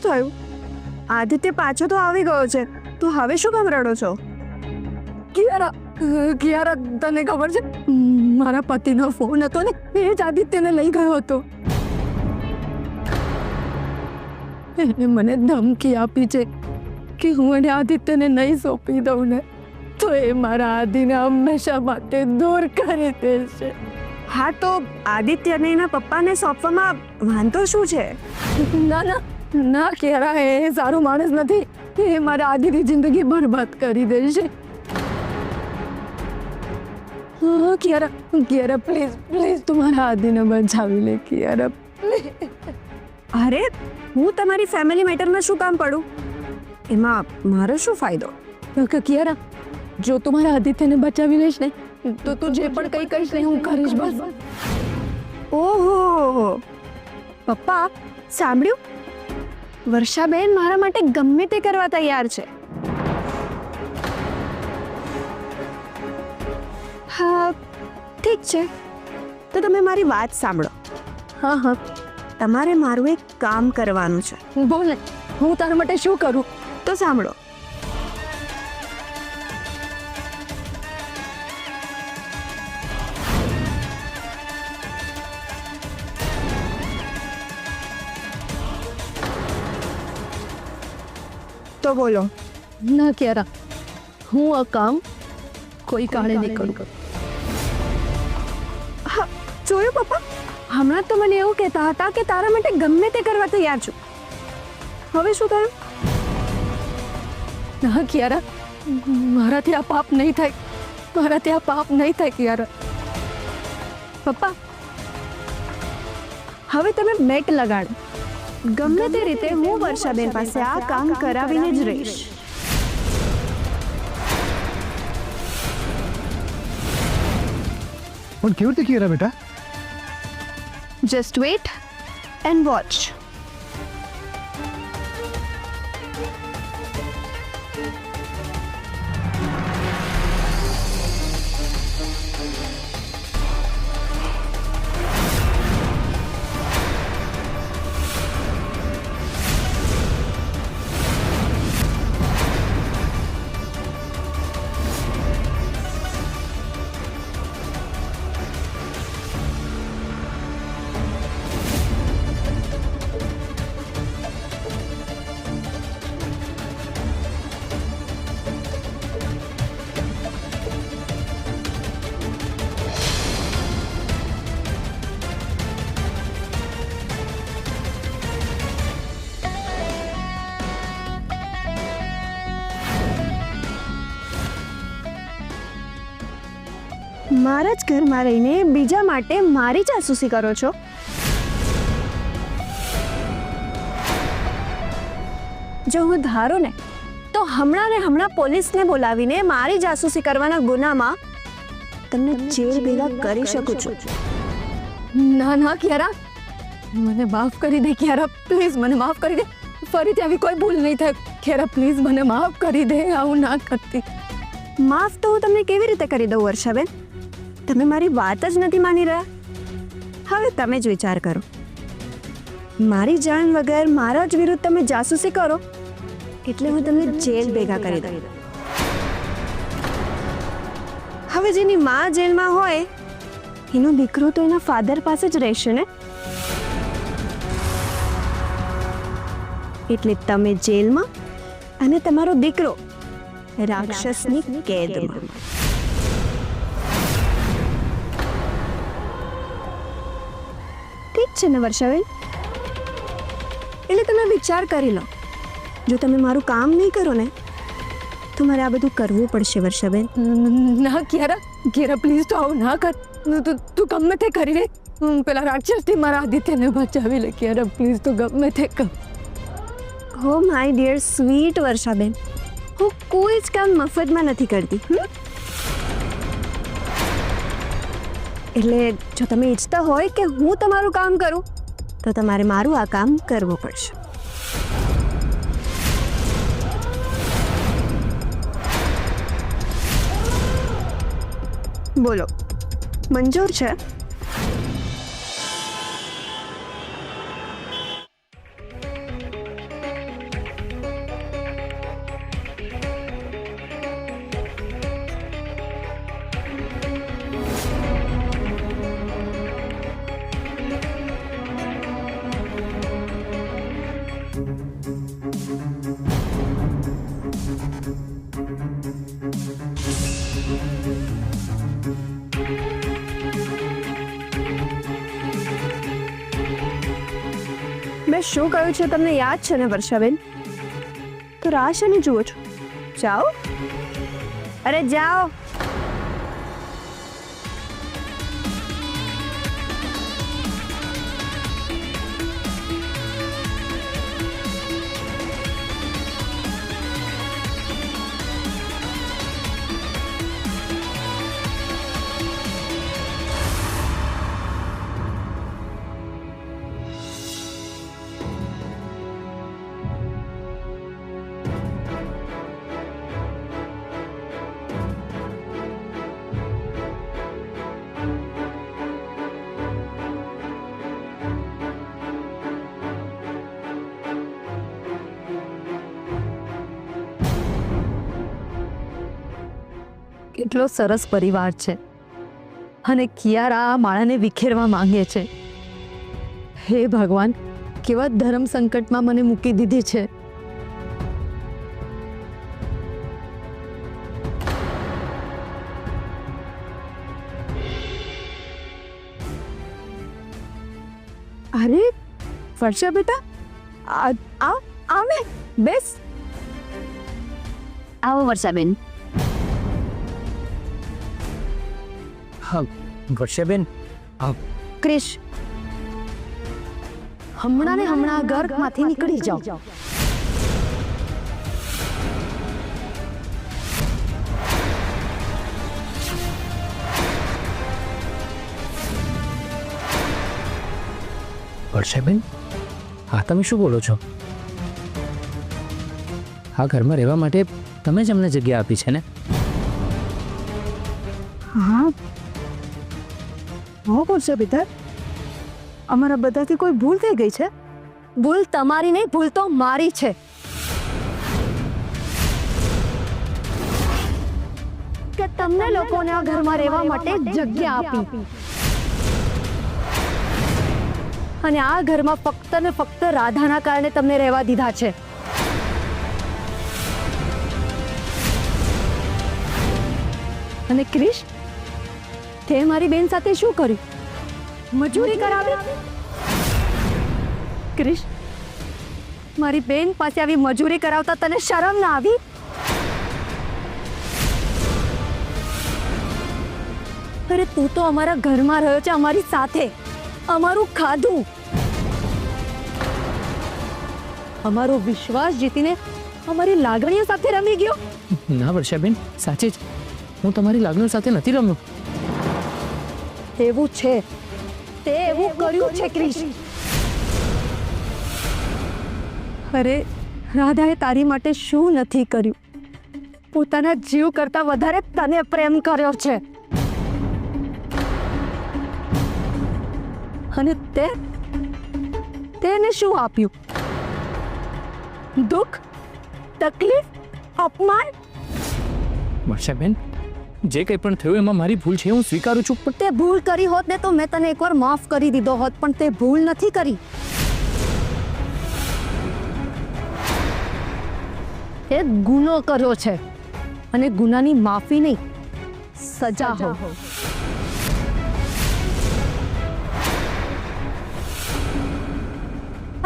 થયું? આદિત્ય પાછો તો આવી ગયો છે, તો હવે શું કામ રડો છો? કિયારા તને ખબર છે મારા પતિનો ફોન હતો ને એ જ આદિત્યને લઈ ગયો હતો. એને મને ધમકી આપી છે કે હું એને આદિત્યને નહીં સોંપી દઉં ને તો એ મારા આદિને હંમેશા માટે દૂર કરી દેશે. હા, તો આદિત્યને એના પપ્પાને સોંપવામાં વાંધો શું છે? ના ના ના કિયારા, એ સારો માણસ નથી. એ મારા આદિની જિંદગી બરબાદ કરી દેશે. કિયારા પ્લીઝ પ્લીઝ તું મારા આદિને બચાવી લે કિયારા. અરે, હું તમારી ફેમિલી મેટરમાં શું કામ પડું? એમાં મારો શું ફાયદો? કિયારા, જો તું મારા આદિત્યને બચાવી લઈશ ને તો તું જે પણ કંઈ કહીશ ને હું કરીશ. બસ. ઓહો, પપ્પા સાંભળ્યું? વર્ષાબેન મારા માટે ગમે તે કરવા તૈયાર છે. હા, ઠીક છે, તો તમે મારી વાત સાંભળો. હા, તમારે મારું એક કામ કરવાનું છે. બોલ ને, હું તારા માટે શું કરું? તો સાંભળો. તો બોલો. ના કિયારા, હું આ કામ કોઈ કાળે નહીં કરું. હા, જોયું પપ્પા? હમણાં તો મને એવું કહેતા હતા કે તારા માટે ગમે તે કરવા તૈયાર છું. હવે શું થયું? ના કિયારા, મારાથી આ પાપ નહીં થાય. મારાથી આ પાપ નહીં થાય કિયારા. પપ્પા, હવે તમે બેટ લગાડો. ગમે તે રીતે હું વર્ષાબેન પાસે આ કામ કરાવીને જ રહીશ. પણ કેવી રીતે કિયારા બેટા? Just wait and watch. મારા જ ઘરમાં રહીને બીજા માટે મારી જાસૂસી કરો છો? જો હું ધારું ને તો હમણાં ને હમણાં પોલીસને બોલાવીને મારી જાસૂસી કરવાના ગુનામાં તમને જેલ ભેગા કરી શકું છું. ના ના કિયારા, મને માફ કરી દે કિયારા, પ્લીઝ મને માફ કરી દે. ફરીથી આવી કોઈ ભૂલ નહીં થાય કિયારા, પ્લીઝ મને માફ કરી દે. આવું ના કરતી. માફ તો હું તમને કેવી રીતે કરી દઉં વર્ષાબેન? તમે મારી વાત જ નથી માની રહ્યા. હવે તમે જ વિચાર કરો. મારી જાણ વગર મારા જ વિરુદ્ધ તમે જાસૂસી કરો એટલે હું તમને જેલ ભેગા કરી દઉં. હવે જેની માં જેલમાં હોય એનો દીકરો તો એના ફાધર પાસે જ રહેશે ને. એટલે તમે જેલમાં અને તમારો દીકરો રાક્ષસની કેદમાં. ઠીક છે ને વર્ષાબેન? એટલે તમે વિચાર કરી લો. જો તમે મારું કામ નહીં કરો ને તો મારે આ બધું કરવું પડશે વર્ષાબેન. ના કિયારા, કિયારા પ્લીઝ તો આવું ના કર. તું ગમે તે કરી લે. પેલા રાક્ષસથી મારા આદિત્યને બચાવી લે કિયારા, પ્લીઝ તું ગમે તે કર. હો માય ડિયર સ્વીટ વર્ષાબેન, હું કોઈ જ કામ મફતમાં નથી કરતી. એટલે જો તમે ઈચ્છતા હોય કે હું તમારું કામ કરું તો તમારે મારું આ કામ કરવું પડશે. બોલો, મંજૂર છે? મેં શું કહ્યું છે તમને યાદ છે ને વર્ષાબેન? તો રાહ શેને જુઓ છો? જાઓ, અરે જાઓ. કેટલો સરસ પરિવાર છે અને કિયારા આ માળાને વિખેરવા માંગે છે. હે ભગવાન, કેવા ધર્મ સંકટમાં મને મૂકી દીધી છે. અરે વર્ષા બેટા, આવે બેસ. આવો વર્ષાબેન. હા વર્ષાબેન, ક્રિશ, હમણાં ને હમણાં ઘરમાંથી નીકળી જાઓ. વર્ષાબેન, હા તમે શું બોલો છો? આ ઘરમાં રહેવા માટે તમે જ અમને જગ્યા આપી છે ને? હા હા વર્ષા બેટા, અમારા બધાથી કોઈ ભૂલ થઈ ગઈ છે? ભૂલ તમારી નહીં, ભૂલ તો મારી છે. કે તમને લોકોને આ ઘરમાં રહેવા માટે જગ્યા આપી અને આ ઘરમાં ફક્ત ને ફક્ત રાધાના કારણે તમને રહેવા દીધા છે. અને ક્રિશ, તે મારી બેન સાથે શું કર્યું? મજૂરી કરાવી? ક્રિશ, મારી બેન પાસે આવી મજૂરી કરાવતા તને શરમ ના આવી? અરે તું તો અમારા ઘરમાં રહ્યો છે, અમારી સાથે, અમારું ખાધું, અમારો વિશ્વાસ જીતીને અમારી લાગણીઓ સાથે રમી ગયો. ના વર્ષાબેન, સાચે જ હું તમારી લાગણીઓ સાથે નથી રમ્યો. એવું છે, તે એવું કર્યું છે ક્રિશ. અરે રાધાએ તારી માટે શું નથી કર્યું? પોતાના જીવ કરતા વધારે તને પ્રેમ કર્યો છે. અને તેને શું આપ્યું? દુઃખ, તકલીફ, અપમાન. વર્ષાબેન, જે કંઈ પણ થયું એમાં મારી ભૂલ છે, હું સ્વીકારું છું. પણ તે ભૂલ કરી હોત ને તો મેં તને એકવાર માફ કરી દીધો હોત, પણ તે ભૂલ નથી કરી. એ ગુનો કર્યો છે અને ગુનાની માફી નહીં, સજા હો.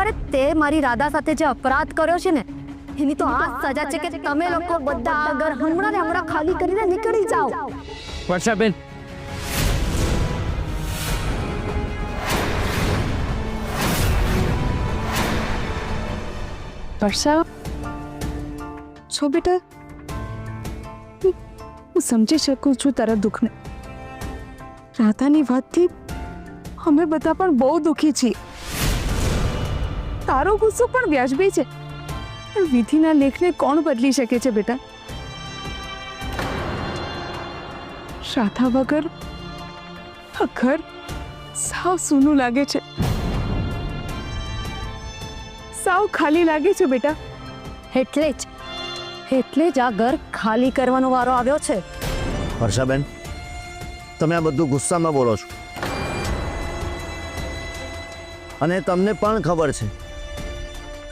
અરે તે મારી રાધા સાથે જે અપરાધ કર્યો છે ને, એની તો આ સજા છે કે તમે લોકો બધા આ ઘર હમણાં ને હમણાં ખાલી કરીને નીકળી જાઓ. વર્ષાબેન, વર્ષા છો બેટા, હું સમજી શકું છું તારા દુઃખને. રાધાની વાતથી અમે બધા પણ બહુ દુઃખી છીએ. તારો ગુસ્સો પણ વ્યાજબી છે, પણ વિધિના લેખને કોણ બદલી શકે છે બેટા? રાધા વગર આ ઘર સાવ સૂનું લાગે છે, સાવ ખાલી લાગે છે બેટા. એટલે જ આ ઘર ખાલી કરવાનો વારો આવ્યો છે. વર્ષાબેન, તમે આ બધું ગુસ્સામાં બોલો છો, અને તમને પણ ખબર છે.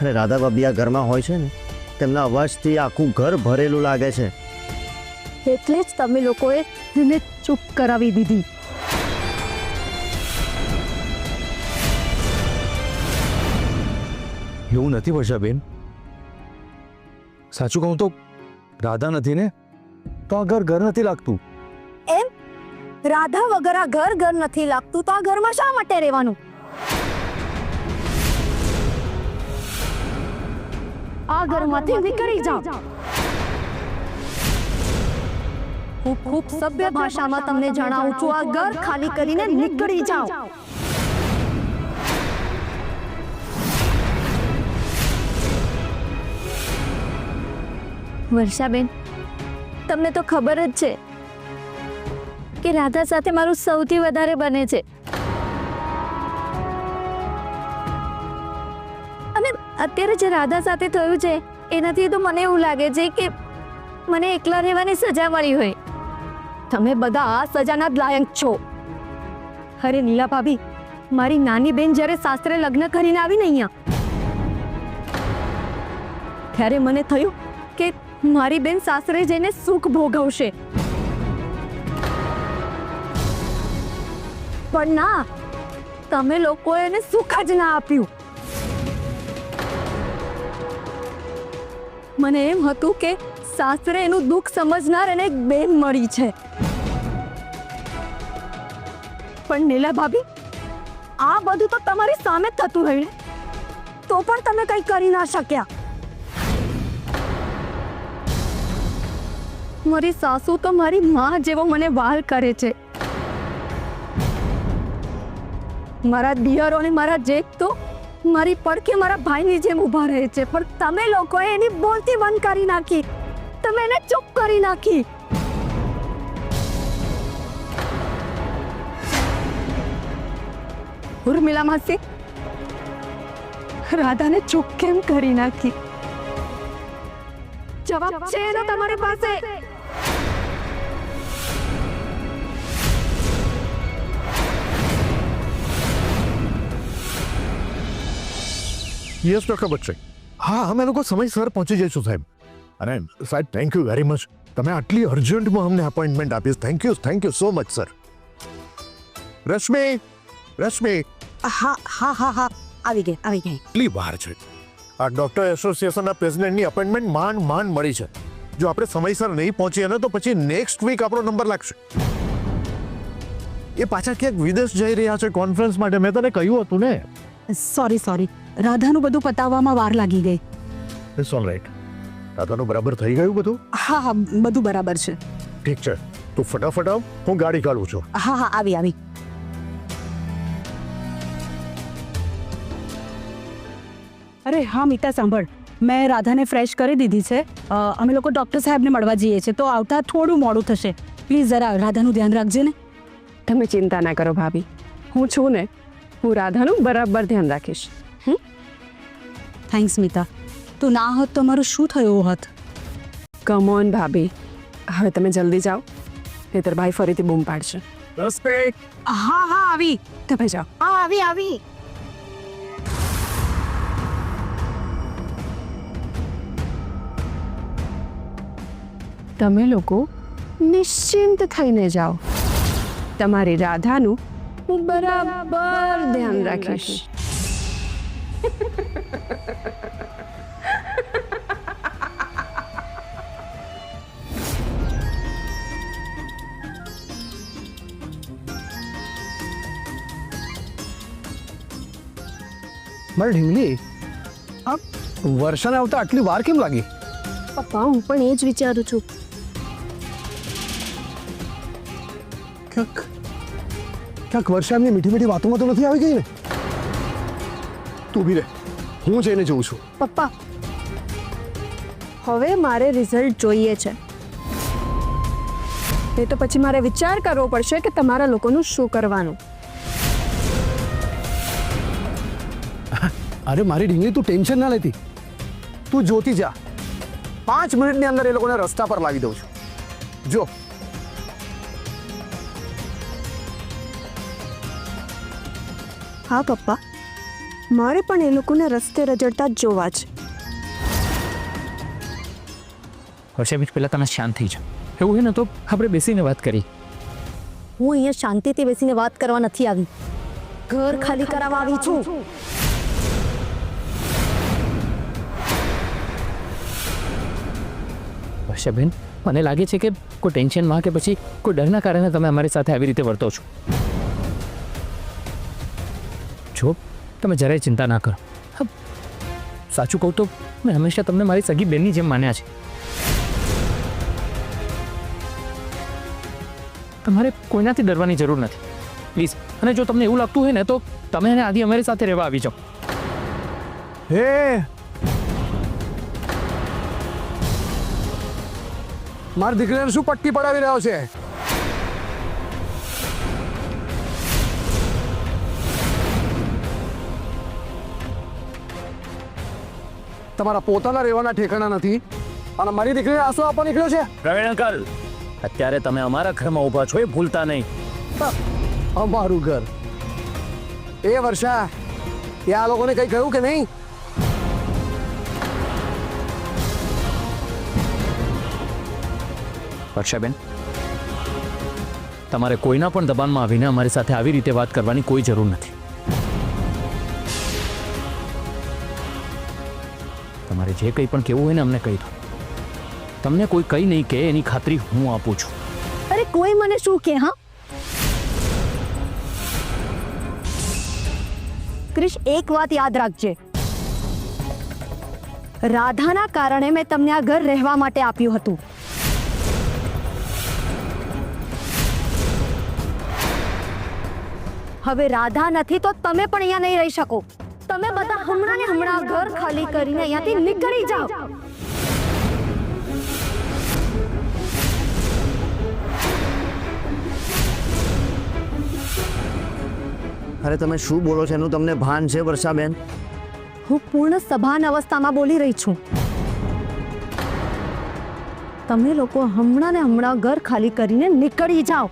અને રાધા ભાભી આ ઘરમાં હોય છે ને, તેમના અવાજથી આખું ઘર ભરેલું લાગે છે. એટલે જ તમે લોકોએ એને ચૂપ કરાવી દીધી. એવું નથી વર્ષાબેન, સાચું કહું તો રાધા નથી ને તો આ ઘર ઘર નથી લાગતું. એમ રાધા વગર આ ઘર ઘર નથી લાગતું તો આ ઘરમાં શા માટે રહેવાનું? આ ઘરમાંથી નીકળી જાઓ. હું ખૂબ સભ્ય ભાષામાં તમને જણાવું છું, આ ઘર ખાલી કરીને નીકળી જાઓ. વર્ષાબેન, તમને તો ખબર જ છે કે રાધા સાથે મારું સૌથી વધારે બને છે. અને અત્યારે જે રાધા સાથે થયું છે એનાથી તો મને એવું લાગે છે કે મને એકલા રહેવાની સજા મળી હોય. તમે બધા આ સજાના જ લાયક છો. અરે નીલા ભાભી, મારી નાની બેન જ્યારે સાસરે લગ્ન કરીને આવીને અહીંયા, ત્યારે મને થયું કે મારી બેન સાસરે જઈને સુખ ભોગવશે, પણ ના, તમે લોકોએ એને સુખ જ ના આપ્યું. મને એમ હતું કે સાસરે એનું દુઃખ સમજનાર એને એક બેન મળી છે, પણ નીલા ભાભી, આ બધું તો તમારી સામે જ થતું રહ્યું ને, તો પણ તમે કંઈ કરી ના શક્યા. મારી સાસુ તો મારી માં જેવો મને વાલ કરે છે. મારા દિયરો અને મારા જેઠ તો મારી પડખે મારા ભાઈની જેમ ઊભા રહે છે, પણ તમે લોકોએ એની બોલતી બંધ કરી નાખી. તમે એને ચૂપ કરી નાખી. ઉર્મિલા માસી, રાધાને ચૂપ કેમ કરી નાખી? જવાબ છે એનો તમારી પાસે? યસ ડૉક્ટર બચ્ચે, હા અમે લોકો સમયસર પહોંચી જઈશું સાહેબ. અને સાહેબ થેન્ક યુ વેરી મચ, તમે આટલી અર્જન્ટમાં અમને અપોઇન્ટમેન્ટ આપી. Thank you so much sir. Rashmi, Rashmi, હા હા હા હા, આવી ગઈ આવી ગઈ. કેટલી વાર છે? આ ડૉક્ટર એસોસિએશનના પ્રેસિડેન્ટની અપોઇન્ટમેન્ટ માંડ મળી છે. જો આપણે સમયસર નહીં પહોંચીએ ને તો પછી નેક્સ્ટ વીક આપણો નંબર લાગશે. એ પાછા ક્યાંક વિદેશ જઈ રહ્યા છે કોન્ફરન્સ માટે, મેં તને કહ્યું હતું ને. સોરી, રાધાનું બધું પતાવવામાં વાર લાગી ગઈ. It's all right. દાદાનું બરાબર થઈ ગયું બધું? હા હા, બધું બરાબર છે. ઠીક છે, તું ફટાફટ આવ, હું ગાડી કાઢું છું. હા હા, આવી. અરે હા મીતા, સાંભળ, મેં રાધાને ફ્રેશ કરી દીધી છે. અમે લોકો ડૉક્ટર સાહેબને મળવા જઈએ છીએ, તો આવતા થોડું મોડું થશે. પ્લીઝ જરા રાધાનું ધ્યાન રાખજે ને. તમે ચિંતા ના કરો ભાભી, હું છું ને, હું રાધાનું બરાબર ધ્યાન રાખીશ. થેન્ક્સ મીતા, તું ના હોત તો મારું શું થયું હોત? કમ ઓન ભાભી, હવે તમે જલ્દી જાઓ, નહીતર ભાઈ ફરીથી બૂમ પાડશે. હા હા, આવી. તમે જાઓ. હા, આવી. તમે લોકો નિશ્ચિંત થઈને જાઓ, તમારી રાધાનું હું બરાબર ધ્યાન રાખીશ. મારે ઢીંગલી, આ વર્ષાને આવતા આટલી વાર કેમ લાગી? પપ્પા, હું પણ એ જ વિચારું છું. ક્યાંક વર્ષા એમની મીઠી મીઠી વાતોમાં તો નથી આવી ગઈ ને? તું બી રે, હું જઈને જોઉં છું. પપ્પા, હવે મારે રિઝલ્ટ જોઈએ છે. એ તો પછી મારે વિચાર કરવો પડશે કે તમારા લોકોનું શું કરવાનું. અરે મારી ઢીંગલી, તું ટેન્શન ના લેતી, તું જોતી જા. 5 મિનિટની અંદર એ લોકોને રસ્તા પર લાવી દઉં છું. જો હા પપ્પા, મારે પણ એ લોકોને રસ્તે રજડતા જ જોવા છે. વર્ષાબેન, પહેલાં તમે શાંત થઈ જાઓ. એવું હોય ને તો આપણે બેસીને વાત કરી. હું અહીંયા શાંતિથી બેસીને વાત કરવા નથી આવી, ઘર ખાલી કરાવવા આવી છું. વર્ષાબેન, મને લાગે છે કે કોઈ ટેન્શનમાં કે પછી કોઈ ડરના કારણે તમે અમારી સાથે આવી રીતે વર્તો છો. જો તમે જરાય ચિંતા ના કરો. હા, સાચું કહું તો મેં હંમેશા તમને મારી સગી બેનની જેમ માન્યા છે. તમારે કોઈનાથી ડરવાની જરૂર નથી, પ્લીઝ. અને જો તમને એવું લાગતું હોય ને તો તમે અને આદિ અમારી સાથે રહેવા આવી જાઓ. હે મારી દીકરીને શું પટ્ટી પડાવી રહ્યો છે? તમારા પોતાના રહેવાના ઠેકાણા નથી અને મારી દીકરીને આંસુ આપવા નીકળ્યો છે? પ્રવીણ અંકલ, અત્યારે તમે અમારા ઘરમાં ઊભા છો, એ ભૂલતા નહીં. અમારું ઘર. એ વર્ષા, એ આ લોકોને કંઈ કહ્યું કે નહીં? વર્ષાબેન, તમારે કોઈના પણ દબાણમાં આવીને અમારી સાથે આવી રીતે વાત કરવાની કોઈ જરૂર નથી. તમારે જે કંઈ પણ કહેવું હોય ને અમને કહી દો. તમને કોઈ કંઈ નહીં કહે એની ખાતરી હું આપું છું. અરે કોઈ મને શું કે? હા ક્રિશ, એક વાત યાદ રાખજે, રાધાના કારણે મેં તમને આ ઘર રહેવા માટે આપ્યું હતું. હવે રાધા નથી તો તમે પણ અહીંયા નહીં રહી શકો. તમે બધા હમણાં ને હમણાં ઘર ખાલી કરીને અહીંયાથી નીકળી જાઓ. અરે તમે શું બોલો છો એનું તમને ભાન છે વર્ષાબેન? હું પૂર્ણ સભાન અવસ્થામાં બોલી રહી છું. તમે લોકો હમણાં ને હમણાં ઘર ખાલી કરીને નીકળી જાઓ.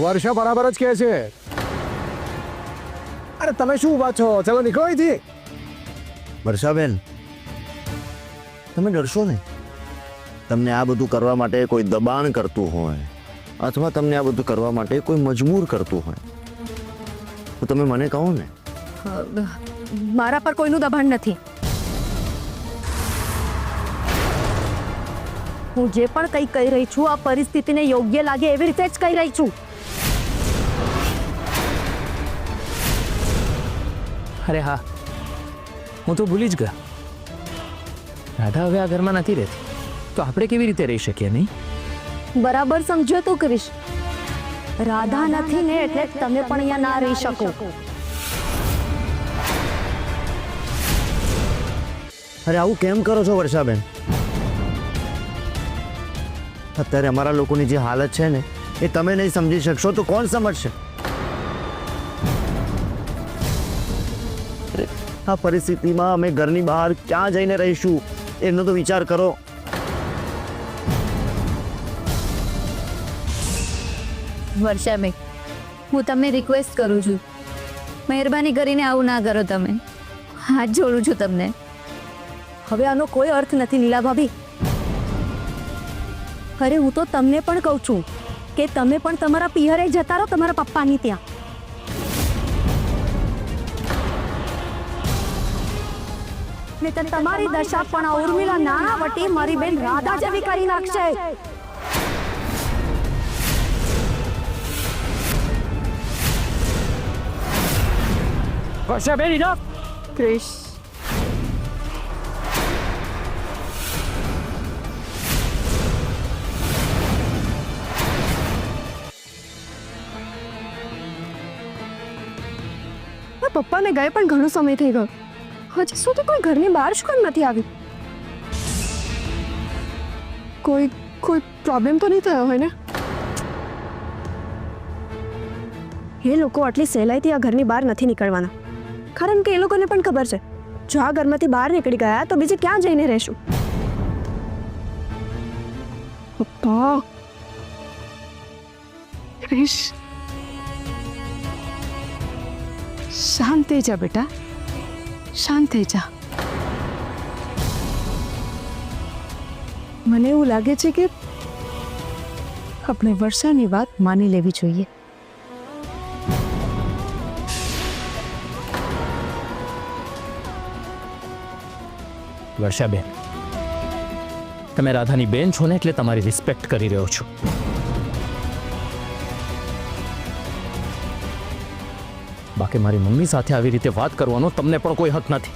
વર્ષા બરાબર જ કહે છે. અરે તમે શું ઊભા છો? ચલો નીકળો અહીંથી. વર્ષાબેન, તમે ડરશો નહીં. તમને આ બધું કરવા માટે કોઈ દબાણ કરતું હોય અથવા તમને આ બધું કરવા માટે કોઈ મજબૂર કરતું હોય તો તમે મને કહો ને. મારા પર કોઈનું દબાણ નથી. હું જે પણ કંઈ કહી રહી છું આ પરિસ્થિતિને યોગ્ય લાગે એવી રીતે જ કહી રહી છું. અરે હા, હું તો ભૂલી જ ગયા. રાધા હવે આ ઘરમાં નથી રહેતી તો આપણે કેવી રીતે રહી શકીએ? નહીં, બરાબર સમજો તું કરીશ. રાધા નથી ને એટલે તમે પણ અહીંયા ના રહી શકો. અરે આવું કેમ કરો છો વર્ષાબેન? અત્યારે અમારા લોકોની જે હાલત છે ને એ તમે નહીં સમજી શકશો તો કોણ સમજશે? આ પરિસ્થિતિમાં અમે ઘરની બહાર ક્યાં જઈને રહીશું એનો તો વિચાર કરો. વર્ષાબેન, હું તમને રિક્વેસ્ટ કરું છું, મહેરબાની કરીને આવું ના કરો. તમે હાથ જોડું છું તમને. હવે આનો કોઈ અર્થ નથી નીલા ભાભી. અરે હું તો તમને પણ કહું છું કે તમે પણ તમારા પિયરે જતા રહો, તમારા પપ્પાની ત્યાં. નહીંતર તમારી દશા પણ આ ઉર્મિલા નાણાવટી મારી બેન રાધા જેવી કરી નાખશે. વર્ષાબેન, ઇનફ. ક્રિશ, પપ્પાને ગયે પણ ઘણો સમય થઈ ગયો. હજી સુધી કોઈ ઘરની બહાર જ કેમ નથી આવી? કોઈ પ્રોબ્લેમ તો નહીં થયો હોય ને? એ લોકો આટલી સહેલાઈથી આ ઘરની બહાર નથી નીકળવાના, કારણ કે એ લોકોને પણ ખબર છે જો આ ઘરમાંથી બહાર નીકળી ગયા તો બીજે ક્યાં જઈને રહેશું. પપ્પા, ક્રિશ, શાંત થઈ જા બેટા, શાંત થઈ જા. મને એવું લાગે છે કે આપણે વર્ષાની વાત માની લેવી જોઈએ. વર્ષાબેન, તમે રાધાની બેન છો ને એટલે તમારી રિસ્પેક્ટ કરી રહ્યો છું. બાકી મારી મમ્મી સાથે આવી રીતે વાત કરવાનો તમને પણ કોઈ હક નથી.